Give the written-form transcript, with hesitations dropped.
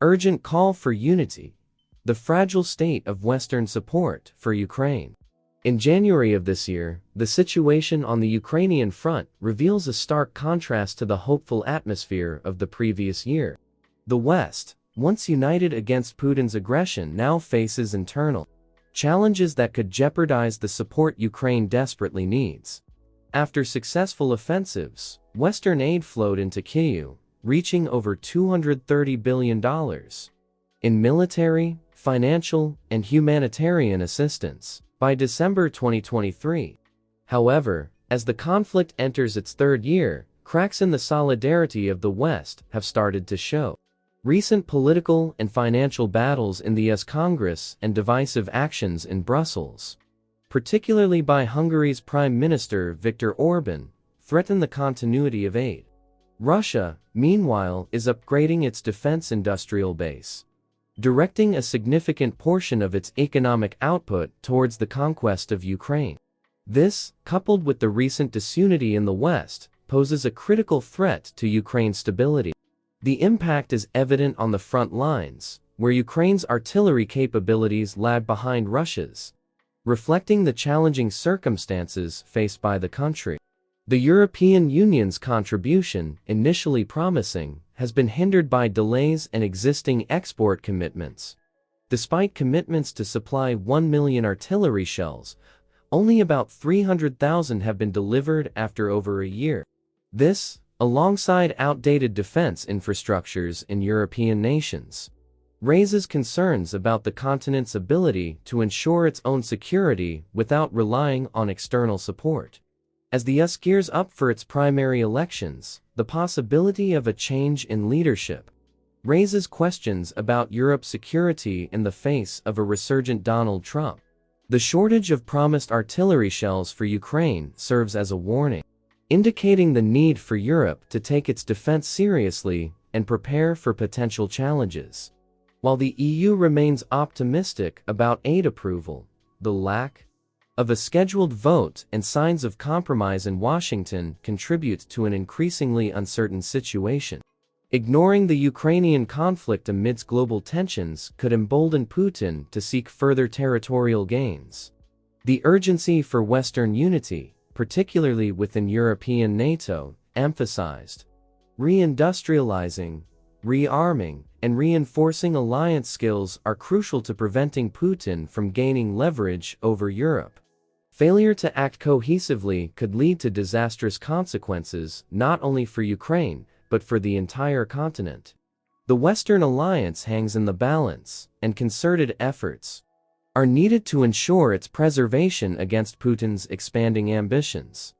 urgent call for unity, the fragile state of Western support for Ukraine. In January of this year, the situation on the Ukrainian front reveals a stark contrast to the hopeful atmosphere of the previous year. The West, once united against Putin's aggression, now faces internal challenges that could jeopardize the support Ukraine desperately needs. After successful offensives, Western aid flowed into Kyiv, reaching over $230 billion in military, financial, and humanitarian assistance by December 2023. However, as the conflict enters its third year, cracks in the solidarity of the West have started to show. Recent political and financial battles in the US Congress and divisive actions in Brussels, particularly by Hungary's Prime Minister Viktor Orban, threaten the continuity of aid. Russia, meanwhile, is upgrading its defense industrial base, directing a significant portion of its economic output towards the conquest of Ukraine. This, coupled with the recent disunity in the West, poses a critical threat to Ukraine's stability. The impact is evident on the front lines, where Ukraine's artillery capabilities lag behind Russia's, reflecting the challenging circumstances faced by the country. The European Union's contribution, initially promising, has been hindered by delays and existing export commitments. Despite commitments to supply 1 million artillery shells, only about 300,000 have been delivered after over a year. This, alongside outdated defense infrastructures in European nations, raises concerns about the continent's ability to ensure its own security without relying on external support. As the US gears up for its primary elections, the possibility of a change in leadership raises questions about Europe's security in the face of a resurgent Donald Trump. The shortage of promised artillery shells for Ukraine serves as a warning, indicating the need for Europe to take its defense seriously and prepare for potential challenges. While the EU remains optimistic about aid approval, the lack of a scheduled vote and signs of compromise in Washington contribute to an increasingly uncertain situation. Ignoring the Ukrainian conflict amidst global tensions could embolden Putin to seek further territorial gains. The urgency for Western unity, particularly within European NATO, emphasized reindustrializing, rearming, and reinforcing alliance skills are crucial to preventing Putin from gaining leverage over Europe. Failure to act cohesively could lead to disastrous consequences not only for Ukraine, but for the entire continent. The Western alliance hangs in the balance, and concerted efforts are needed to ensure its preservation against Putin's expanding ambitions.